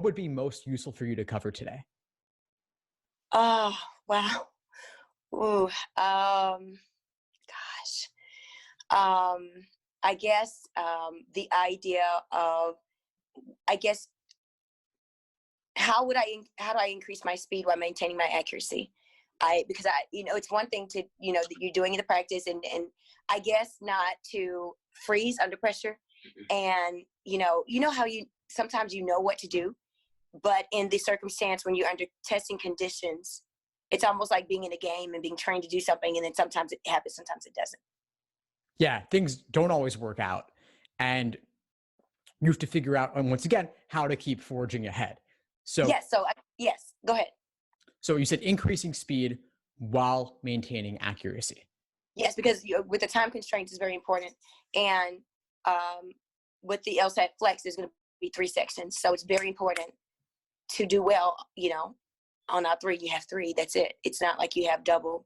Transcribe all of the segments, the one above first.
what would be most useful for you to cover today? Oh, wow. Ooh, gosh. Um, I guess the idea of, I guess, how do I increase my speed while maintaining my accuracy? Because it's one thing to, that you're doing in the practice, and I guess not to freeze under pressure. And, how sometimes what to do, but in the circumstance when you're under testing conditions, it's almost like being in a game and being trained to do something. And then sometimes it happens, sometimes it doesn't. Yeah, things don't always work out. And you have to figure out, and once again, how to keep forging ahead. So, Yes. Yes, go ahead. so you said increasing speed while maintaining accuracy. Yes, because with the time constraints is very important. And with the LSAT flex, there's going to be 3 sections. So it's very important to do well, on our 3, you have 3, that's it. It's not like you have double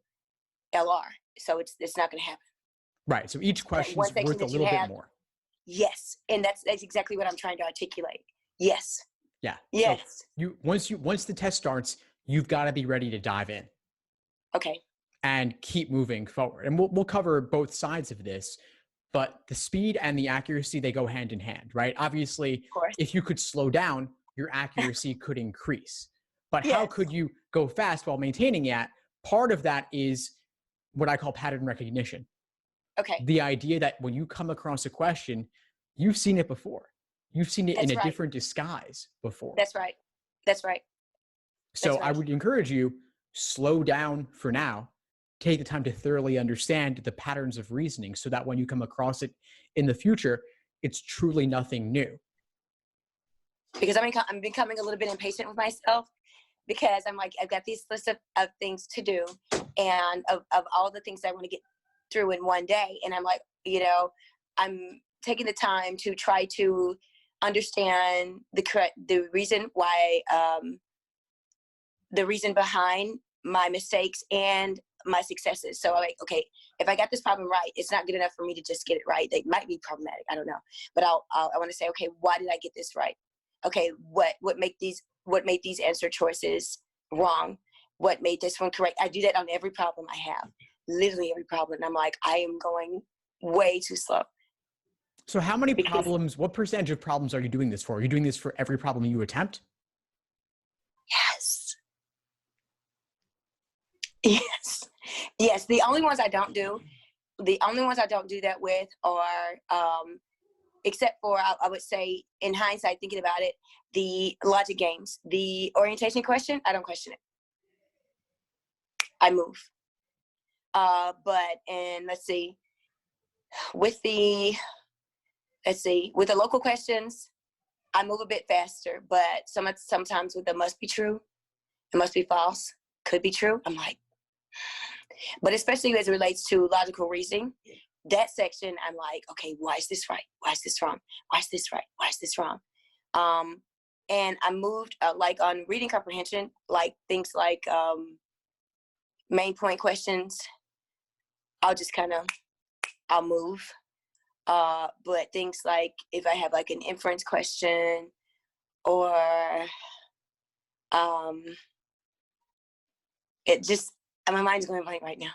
LR. So it's not going to happen. Right. So each question is worth a little bit more. Yes. And that's exactly what I'm trying to articulate. Yes. Yeah. Yes. So once the test starts, you've got to be ready to dive in. Okay. And keep moving forward. And we'll cover both sides of this, but the speed and the accuracy, they go hand in hand, right? Obviously, if you could slow down, your accuracy could increase. But Yes. How could you go fast while maintaining it? Part of that is what I call pattern recognition. Okay. The idea that when you come across a question, you've seen it before. You've seen it in a different disguise before. That's right. That's right. So I would encourage you, slow down for now. Take the time to thoroughly understand the patterns of reasoning so that when you come across it in the future, it's truly nothing new. Because I'm becoming a little bit impatient with myself, because I'm like, I've got this list of things to do, and of all the things I want to get through in one day. And I'm like, I'm taking the time to try to understand the reason why, the reason behind my mistakes and my successes. So I'm like, okay, if I got this problem right, it's not good enough for me to just get it right. They might be problematic. I don't know. But I want to say, okay, why did I get this right? Okay, what made these answer choices wrong? What made this one correct? I do that on every problem I have, literally every problem. And I'm like, I am going way too slow. So how many problems, what percentage of problems are you doing this for? Are you doing this for every problem you attempt? Yes. Yes. Yes. The only ones I don't do that with are, except for, I would say, in hindsight, thinking about it, the logic games, the orientation question, I don't question it. I move. Let's see, with the local questions, I move a bit faster, but sometimes with the must be true, it must be false, could be true, I'm like, but especially as it relates to logical reasoning, that section, I'm like, okay, why is this right? Why is this wrong? Why is this right? Why is this wrong? And I moved like on reading comprehension, like things like main point questions. I'll move. But things like if I have like an inference question or it just, my mind's going blank right now.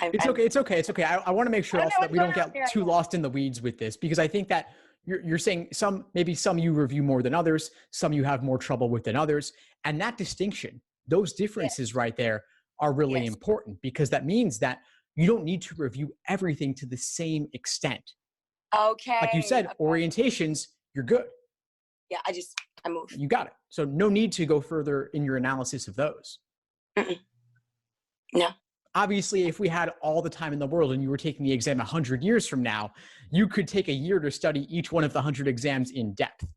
It's okay. I want to make sure also that we don't get too lost in the weeds with this, because I think that you're saying maybe some you review more than others, some you have more trouble with than others. And that distinction, those differences right there are really important, because that means that you don't need to review everything to the same extent. Okay. Like you said, orientations, you're good. Yeah, I move. You got it. So no need to go further in your analysis of those. Mm-mm. No. Obviously, if we had all the time in the world and you were taking the exam 100 years from now, you could take a year to study each one of the 100 exams in depth.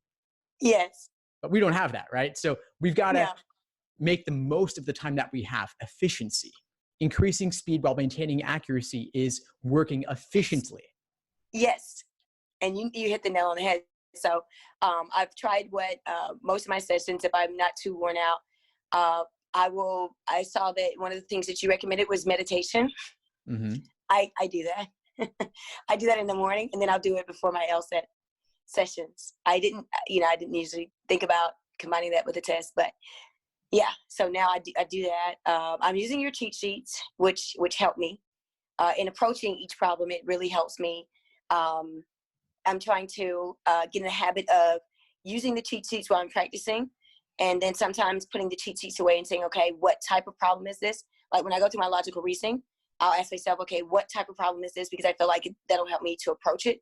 Yes. But we don't have that, right? So we've got to make the most of the time that we have. Efficiency. Increasing speed while maintaining accuracy is working efficiently. Yes. And you hit the nail on the head. So I've tried what most of my sessions, if I'm not too worn out, I saw that one of the things that you recommended was meditation. Mm-hmm. I do that. I do that in the morning, and then I'll do it before my LSAT sessions. I didn't usually think about combining that with the test. But yeah, so now I do that. I'm using your cheat sheets, which help me in approaching each problem. It really helps me. I'm trying to get in the habit of using the cheat sheets while I'm practicing, and then sometimes putting the cheat sheets away and saying, okay, what type of problem is this? Like when I go through my logical reasoning, I'll ask myself, okay, what type of problem is this? Because I feel like that'll help me to approach it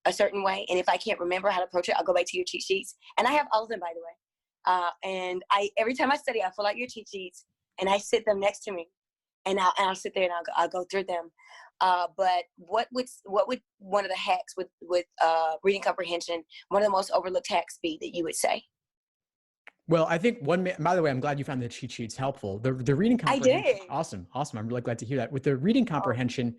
a certain way. And if I can't remember how to approach it, I'll go back to your cheat sheets. And I have all of them, by the way. And every time I study, I fill out your cheat sheets and I sit them next to me, and I'll sit there and I'll go through them. But what would one of the hacks with reading comprehension, one of the most overlooked hacks be that you would say? Well, I think by the way, I'm glad you found the cheat sheets helpful. The reading comprehension. I did. Awesome. I'm really glad to hear that. With the reading comprehension,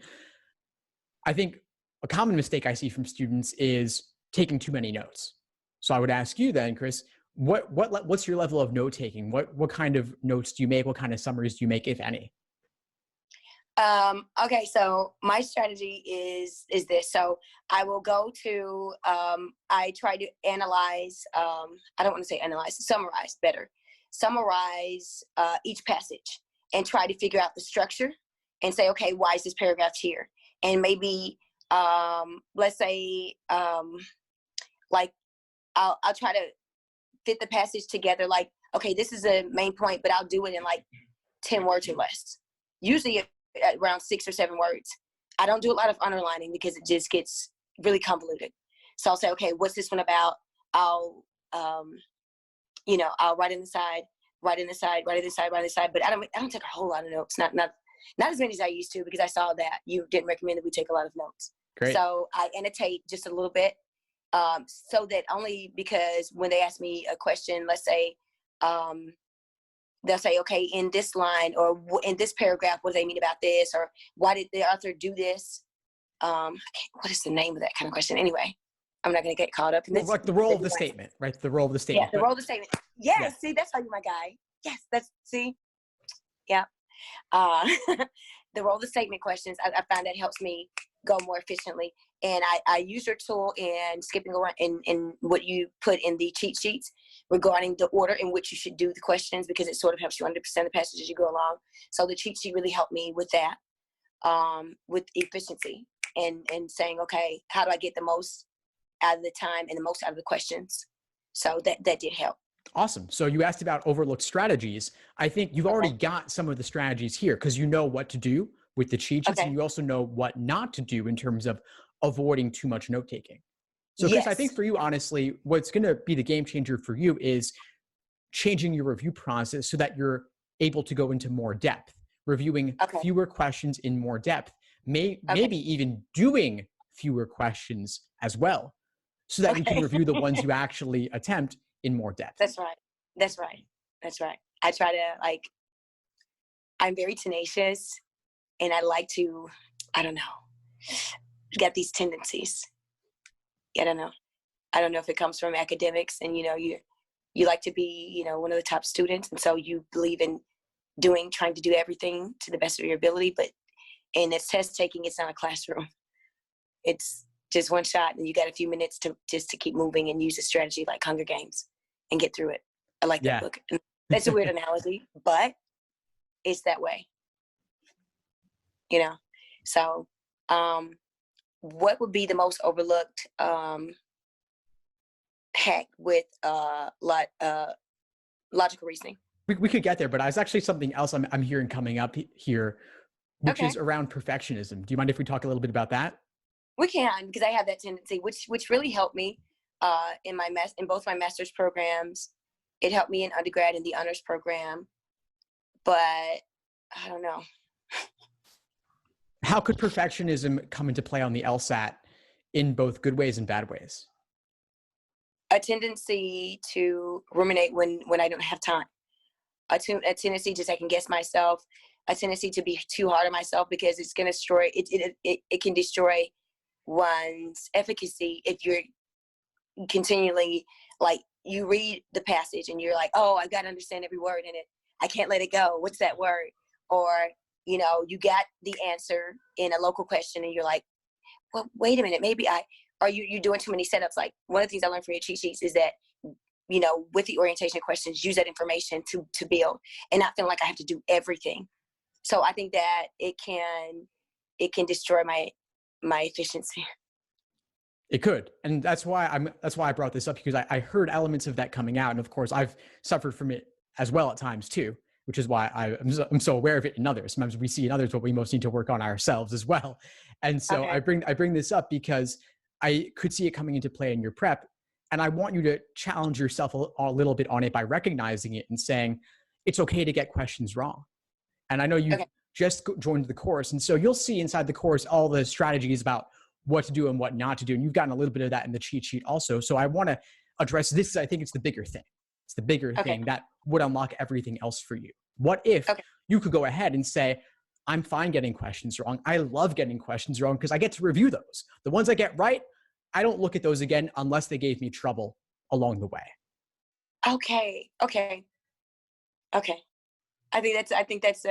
I think a common mistake I see from students is taking too many notes. So I would ask you then, Chris, what's your level of note taking? What kind of notes do you make? What kind of summaries do you make, if any? Okay, so my strategy is this. So I will go to, I try to analyze, I don't want to say analyze, summarize each passage and try to figure out the structure and say, okay, why is this paragraph here? And maybe, let's say, like I'll try to fit the passage together. Like, okay, this is a main point, but I'll do it in like 10 words or less. Usually around 6 or 7 words. I don't do a lot of underlining because it just gets really convoluted. So I'll say, okay, what's this one about? I'll write in the side, but I don't take a whole lot of notes. Not as many as I used to, because I saw that you didn't recommend that we take a lot of notes. Great. So I annotate just a little bit, so that only because when they ask me a question, let's say, they'll say, okay, in this line or in this paragraph, what do they mean about this? Or why did the author do this? What is the name of that kind of question? Anyway, I'm not going to get caught up in this. Like the role of the statement, right? The role of the statement. Yeah, the role of the statement. Yes, yeah. See, that's how you're my guy. Yes, yeah. The role of the statement questions, I find that helps me go more efficiently. And I use your tool in skipping around in what you put in the cheat sheets regarding the order in which you should do the questions, because it sort of helps you understand the passage as you go along. So the cheat sheet really helped me with that, with efficiency and saying, okay, how do I get the most out of the time and the most out of the questions? So that did help. Awesome. So you asked about overlooked strategies. I think you've already got some of the strategies here because you know what to do with the cheat sheets, and you also know what not to do in terms of avoiding too much note taking. So Chris, I think for you, honestly, what's going to be the game changer for you is changing your review process so that you're able to go into more depth, reviewing fewer questions in more depth, maybe even doing fewer questions as well, so that you can review the ones you actually attempt in more depth. That's right. I try to, I'm very tenacious, and I like to, I don't know, get these tendencies. I don't know if it comes from academics, and you like to be one of the top students, and so you believe in trying to do everything to the best of your ability. But in it's test taking, it's not a classroom. It's just one shot, and you got a few minutes to keep moving and use a strategy like Hunger Games and get through it. I like that book. That's a weird analogy, but it's that way. So what would be the most overlooked hack with logical reasoning? We could get there, but it's actually something else I'm hearing coming up here, which is around perfectionism. Do you mind if we talk a little bit about that? We can, because I have that tendency, which really helped me in both my master's programs. It helped me in undergrad in the honors program, but I don't know. How could perfectionism come into play on the LSAT in both good ways and bad ways? A tendency to ruminate when I don't have time. A tendency to second guess myself. A tendency to be too hard on myself, because it's going to destroy it can destroy one's efficacy if you're continually, you read the passage and you're like, oh, I've got to understand every word in it. I can't let it go. What's that word? Or you got the answer in a local question and you're like, well, wait a minute, maybe you're doing too many setups. Like, one of the things I learned from your cheat sheets is that with the orientation questions, use that information to build and not feel like I have to do everything. So I think that it can destroy my efficiency. It could. And that's why I brought this up, because I heard elements of that coming out. And of course I've suffered from it as well at times too, which is why I'm so aware of it in others. Sometimes we see in others what we most need to work on ourselves as well. And so okay. I bring this up because I could see it coming into play in your prep. And I want you to challenge yourself a little bit on it by recognizing it and saying, it's okay to get questions wrong. And I know you just joined the course. And so you'll see inside the course all the strategies about what to do and what not to do. And you've gotten a little bit of that in the cheat sheet also. So I want to address this. I think it's the bigger thing. It's the bigger thing that would unlock everything else for you. What if you could go ahead and say, I'm fine getting questions wrong. I love getting questions wrong because I get to review those. The ones I get right, I don't look at those again unless they gave me trouble along the way. Okay. I think that's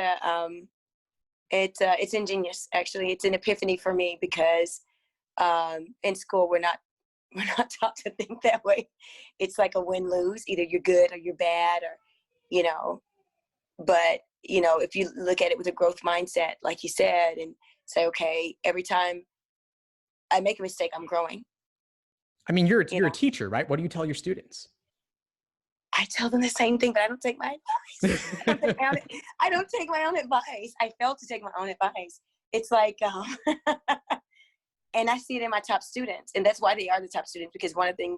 it's ingenious. Actually, it's an epiphany for me because in school we're not taught to think that way. It's like a win-lose. Either you're good or you're bad, or But if you look at it with a growth mindset, like you said, and say, okay, every time I make a mistake, I'm growing. I mean, you're a teacher, right? What do you tell your students? I tell them the same thing, but I don't take my advice. I don't take my own advice. I fail to take my own advice. It's like, and I see it in my top students, and that's why they are the top students, because one of the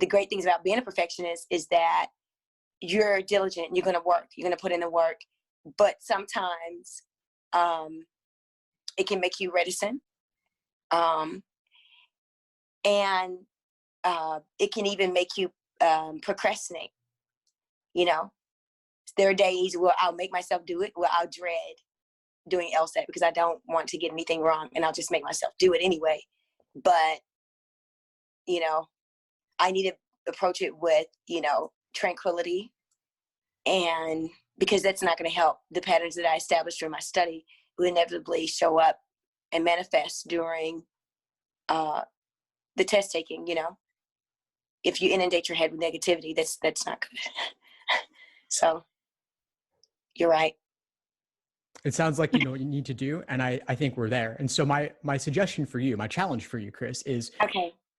great things about being a perfectionist is that you're diligent, you're going to work, you're going to put in the work, but sometimes it can make you reticent. And it can even make you procrastinate. There are days where I'll make myself do it, where I'll dread doing LSAT because I don't want to get anything wrong, and I'll just make myself do it anyway. But, I need to approach it with, tranquility, and because that's not going to help. The patterns that I established during my study will inevitably show up and manifest during the test taking. If you inundate your head with negativity, that's not good. So you're right. It sounds like you know what you need to do, and I think we're there. And so my suggestion for you, my challenge for you, Chris, is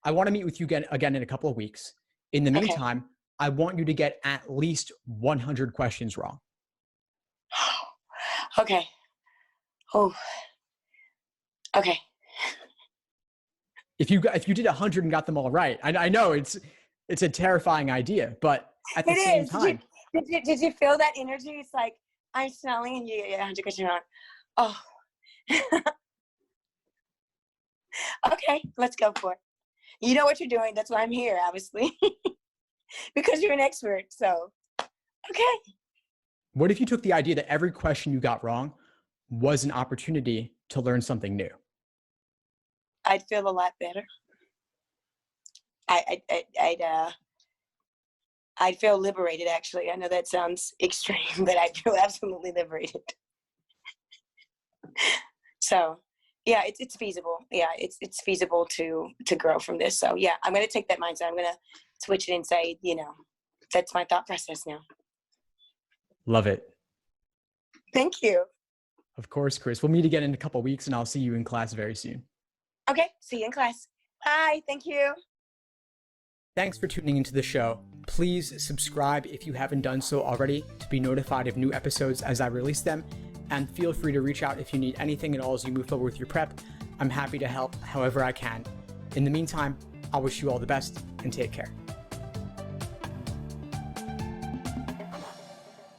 I want to meet with you again in a couple of weeks. In the meantime, I want you to get at least 100 questions wrong. Okay. Oh. Okay. If you did 100 and got them all right, I know it's a terrifying idea, but at the same time. Did you feel that energy? It's like, I'm smelling and you get 100 questions wrong. Oh. Okay, let's go for it. You know what you're doing. That's why I'm here, obviously. Because you're an expert, so, okay. What if you took the idea that every question you got wrong was an opportunity to learn something new? I'd feel a lot better. I'd feel liberated, actually. I know that sounds extreme, but I'd feel absolutely liberated. So, yeah, it's feasible. Yeah, it's feasible to grow from this. So, yeah, I'm going to take that mindset. I'm going to switch it and say, that's my thought process now. Love it. Thank you. Of course, Chris. We'll meet again in a couple of weeks, and I'll see you in class very soon. Okay, see you in class. Bye. Thank you. Thanks for tuning into the show. Please subscribe if you haven't done so already to be notified of new episodes as I release them. And feel free to reach out if you need anything at all as you move forward with your prep. I'm happy to help however I can. In the meantime, I wish you all the best and take care.